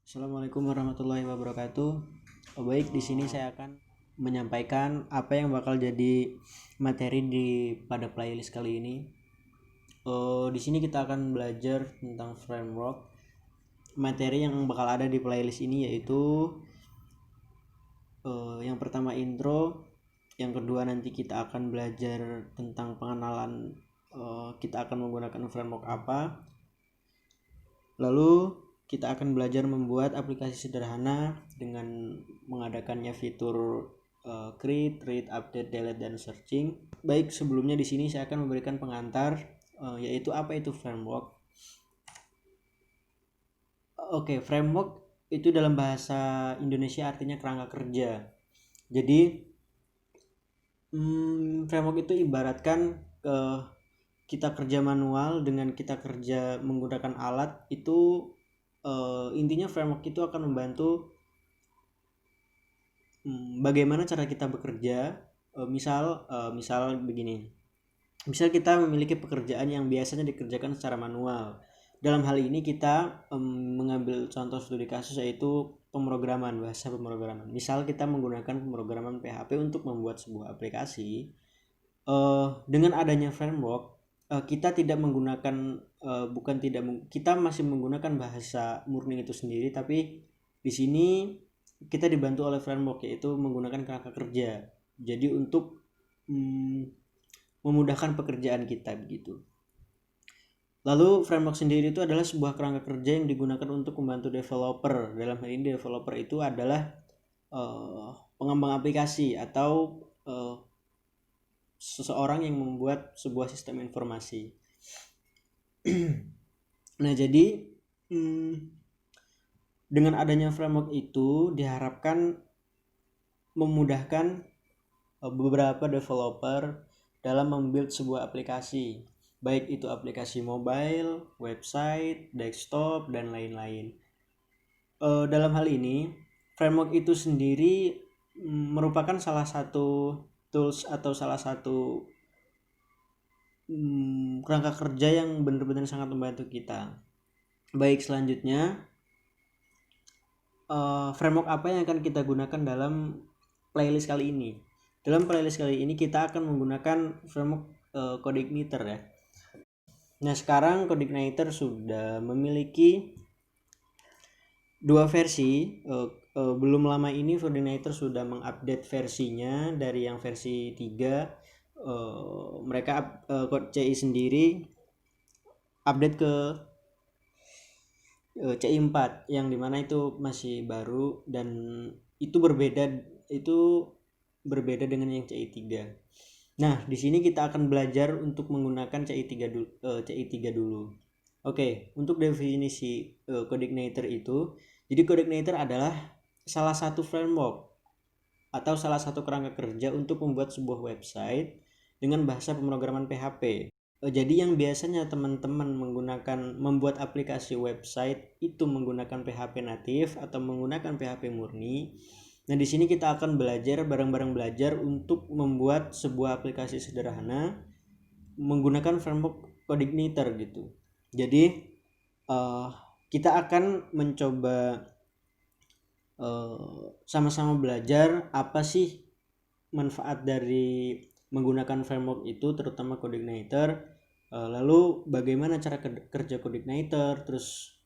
Assalamualaikum warahmatullahi wabarakatuh. Baik, di sini saya akan menyampaikan apa yang bakal jadi materi pada playlist kali ini. Di sini kita akan belajar tentang framework. Materi yang bakal ada di playlist ini yaitu yang pertama intro, yang kedua nanti kita akan belajar tentang pengenalan kita akan menggunakan framework apa. Lalu kita akan belajar membuat aplikasi sederhana dengan mengadakannya fitur create, read, update, delete, dan searching. Baik, sebelumnya di sini saya akan memberikan pengantar yaitu apa itu framework. Oke, framework itu dalam bahasa Indonesia artinya kerangka kerja. Jadi framework itu ibaratkan kita kerja manual dengan kita kerja menggunakan alat itu intinya framework itu akan membantu bagaimana cara kita bekerja. Misal begini, misal kita memiliki pekerjaan yang biasanya dikerjakan secara manual. Dalam hal ini kita mengambil contoh studi kasus yaitu bahasa pemrograman. Misal kita menggunakan pemrograman PHP untuk membuat sebuah aplikasi. Dengan adanya framework kita tidak menggunakan kita masih menggunakan bahasa murni itu sendiri, tapi di sini kita dibantu oleh framework yaitu menggunakan kerangka kerja. Jadi untuk memudahkan pekerjaan kita begitu. Lalu framework sendiri itu adalah sebuah kerangka kerja yang digunakan untuk membantu developer. Dalam hal ini developer itu adalah pengembang aplikasi atau seseorang yang membuat sebuah sistem informasi. Nah, jadi dengan adanya framework itu diharapkan memudahkan beberapa developer dalam membuild sebuah aplikasi, baik itu aplikasi mobile, website, desktop, dan lain-lain. Dalam hal ini, framework itu sendiri merupakan salah satu tools atau salah satu kerangka kerja yang benar-benar sangat membantu kita. Baik, selanjutnya framework apa yang akan kita gunakan dalam playlist kali ini? Dalam playlist kali ini kita akan menggunakan framework CodeIgniter ya. Nah, sekarang CodeIgniter sudah memiliki dua versi. Belum lama ini CodeIgniter sudah mengupdate versinya dari yang versi 3. Mereka CI sendiri update ke CI 4 yang dimana itu masih baru dan itu berbeda dengan yang CI 3. Nah, di sini kita akan belajar untuk menggunakan CI 3 dulu. Oke, untuk definisi CodeIgniter itu, jadi CodeIgniter adalah salah satu framework atau salah satu kerangka kerja untuk membuat sebuah website dengan bahasa pemrograman PHP. Jadi yang biasanya teman-teman membuat aplikasi website itu menggunakan PHP natif atau menggunakan PHP murni. Nah, di sini kita akan bareng-bareng belajar untuk membuat sebuah aplikasi sederhana menggunakan framework CodeIgniter gitu. Jadi kita akan mencoba sama-sama belajar apa sih manfaat dari menggunakan framework itu, terutama CodeIgniter. Lalu bagaimana cara kerja CodeIgniter, terus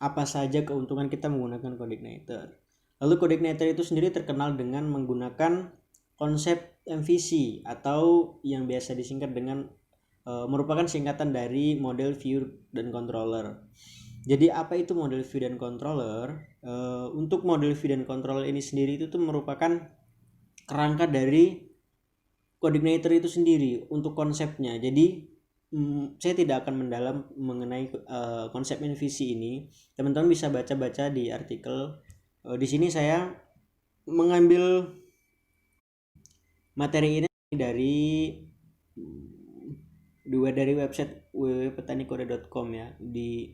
apa saja keuntungan kita menggunakan CodeIgniter. Lalu CodeIgniter itu sendiri terkenal dengan menggunakan konsep MVC atau yang biasa disingkat dengan merupakan singkatan dari model view dan controller. Jadi apa itu model view dan controller? Untuk model view dan controller ini sendiri itu tuh merupakan kerangka dari CodeIgniter itu sendiri untuk konsepnya. Jadi saya tidak akan mendalam mengenai konsep MVC ini. Teman-teman bisa baca-baca di artikel. Di sini saya mengambil materi ini dari website www.petanikode.com ya, di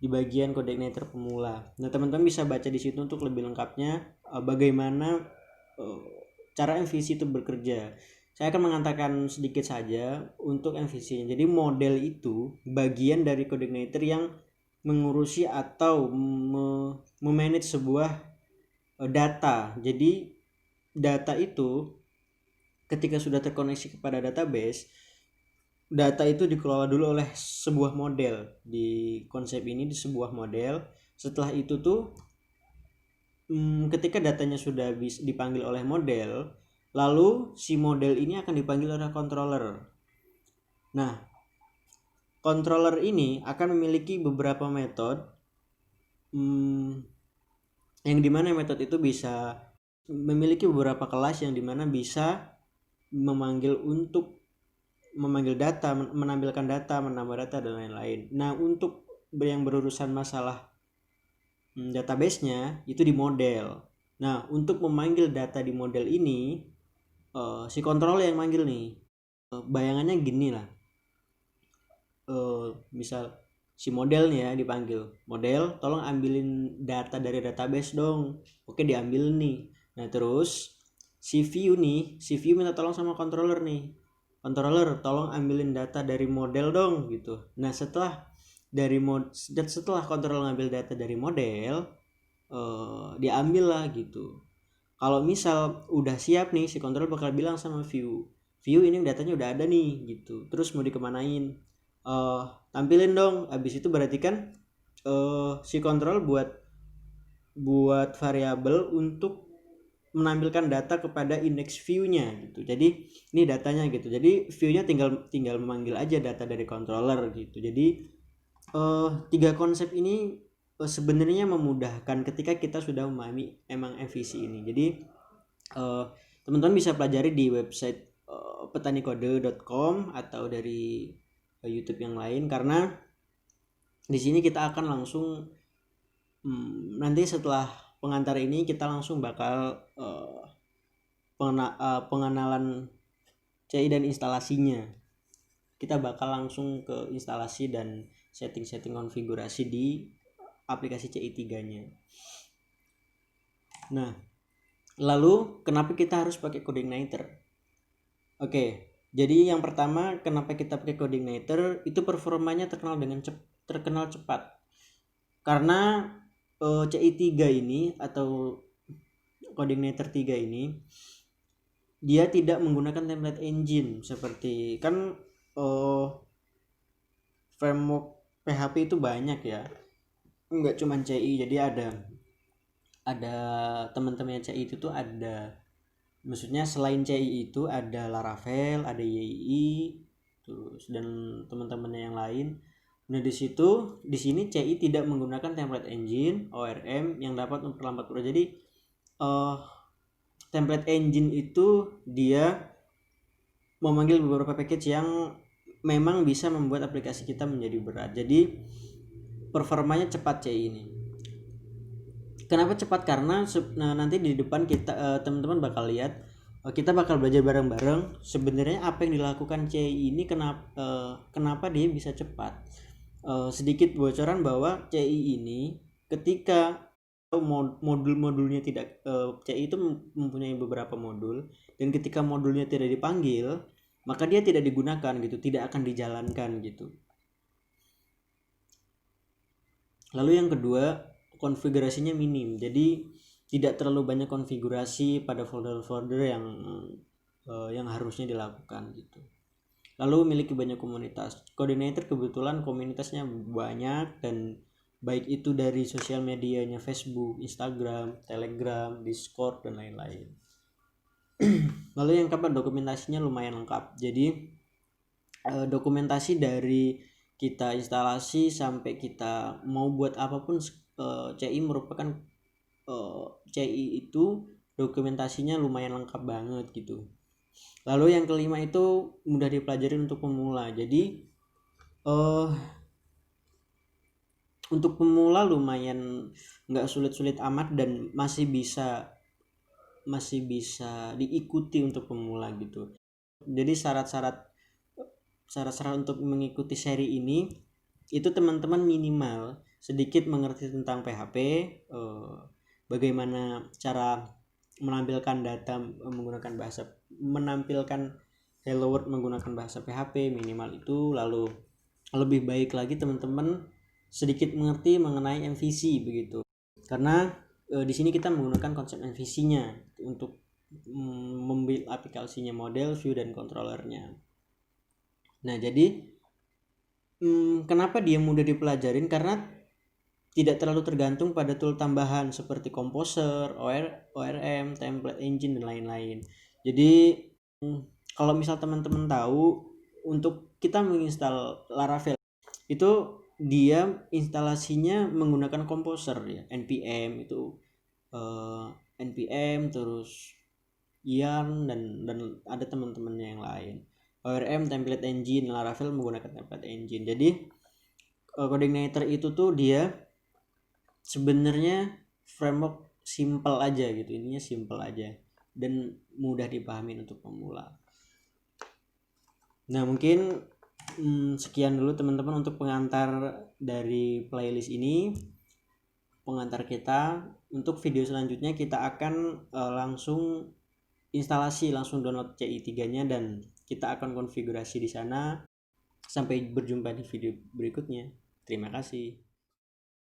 bagian CodeIgniter pemula. Nah, teman-teman bisa baca di situ untuk lebih lengkapnya bagaimana cara MVC itu bekerja. Saya akan mengatakan sedikit saja untuk MVC. Jadi model itu bagian dari CodeIgniter yang mengurusi atau memanage sebuah data. Jadi data itu ketika sudah terkoneksi kepada database, data itu dikelola dulu oleh sebuah model. Di konsep ini di sebuah model. Setelah itu tuh ketika datanya sudah dipanggil oleh model, lalu si model ini akan dipanggil oleh controller. Nah, controller ini akan memiliki beberapa metode yang dimana metode itu bisa memiliki beberapa kelas yang dimana bisa memanggil data, menampilkan data, menambah data dan lain-lain. Nah, untuk yang berurusan masalah database-nya itu di model. Nah, untuk memanggil data di model ini si controller yang manggil nih. Bayangannya gini lah. Misal si model nih ya dipanggil, model tolong ambilin data dari database dong. Oke, diambil nih. Nah, terus si view minta tolong sama controller nih, controller tolong ambilin data dari model dong gitu. Nah, setelah controller ngambil data dari model, diambil lah gitu. Kalau misal udah siap nih, si controller bakal bilang sama view ini datanya udah ada nih gitu, terus mau dikemanain, tampilin dong. Habis itu berarti kan si kontrol buat variabel untuk menampilkan data kepada index view-nya gitu. Jadi ini datanya gitu. Jadi view-nya tinggal memanggil aja data dari controller gitu. Jadi tiga konsep ini sebenarnya memudahkan ketika kita sudah memahami emang MVC ini. Jadi teman-teman bisa pelajari di website petanikode.com atau dari YouTube yang lain, karena di sini kita akan langsung nanti setelah pengantar ini kita langsung bakal pengenalan CI dan instalasinya. Kita bakal langsung ke instalasi dan setting konfigurasi di aplikasi CI3-nya. Nah, lalu kenapa kita harus pakai CodeIgniter? Oke, jadi yang pertama kenapa kita pakai CodeIgniter itu performanya terkenal cepat. Karena CI3 ini atau CodeIgniter 3 ini dia tidak menggunakan template engine seperti kan framework PHP itu banyak ya, nggak cuma CI. Jadi ada teman-teman CI itu tuh ada, maksudnya selain CI itu ada Laravel, ada YI, terus dan teman-temannya yang lain. Nah, di sini CI tidak menggunakan template engine ORM yang dapat memperlambat proses. Jadi template engine itu dia memanggil beberapa package yang memang bisa membuat aplikasi kita menjadi berat. Jadi performanya cepat CI ini. Kenapa cepat? Karena nanti di depan kita teman-teman bakal lihat, kita bakal belajar bareng-bareng sebenarnya apa yang dilakukan CI ini, kenapa dia bisa cepat. Sedikit bocoran bahwa CI ini ketika modul-modulnya tidak CI itu mempunyai beberapa modul, dan ketika modulnya tidak dipanggil maka dia tidak digunakan gitu, tidak akan dijalankan gitu. Lalu yang kedua, konfigurasinya minim, jadi tidak terlalu banyak konfigurasi pada folder-folder yang harusnya dilakukan gitu. Lalu memiliki banyak komunitas. CodeIgniter kebetulan komunitasnya banyak, dan baik itu dari sosial medianya Facebook, Instagram, Telegram, Discord dan lain-lain. Lalu yang keempat, dokumentasinya lumayan lengkap. Jadi dokumentasi dari kita instalasi sampai kita mau buat apapun CI merupakan CI itu dokumentasinya lumayan lengkap banget gitu. Lalu yang kelima itu mudah dipelajari untuk pemula. Jadi untuk pemula lumayan nggak sulit-sulit amat dan masih bisa diikuti untuk pemula gitu. Jadi syarat-syarat untuk mengikuti seri ini itu teman-teman minimal sedikit mengerti tentang PHP, bagaimana cara menampilkan data menampilkan hello world menggunakan bahasa PHP, minimal itu. Lalu lebih baik lagi teman-teman sedikit mengerti mengenai MVC begitu. Karena di sini kita menggunakan konsep MVC-nya untuk membuild aplikasinya, model, view, dan controllernya. Nah, jadi kenapa dia mudah dipelajarin? Karena tidak terlalu tergantung pada tool tambahan seperti Composer, ORM, Template Engine, dan lain-lain. Jadi kalau misal teman-teman tahu, untuk kita menginstal Laravel itu dia instalasinya menggunakan Composer ya, npm itu npm terus yarn dan ada teman-temannya yang lain. ORM, Template Engine, Laravel menggunakan Template Engine. Jadi Coordinator itu tuh dia sebenarnya framework simple aja gitu, ininya simple aja dan mudah dipahami untuk pemula. Nah, mungkin sekian dulu teman-teman untuk pengantar dari playlist ini, pengantar kita. Untuk video selanjutnya kita akan langsung instalasi, langsung download CI3-nya dan kita akan konfigurasi di sana. Sampai berjumpa di video berikutnya. Terima kasih.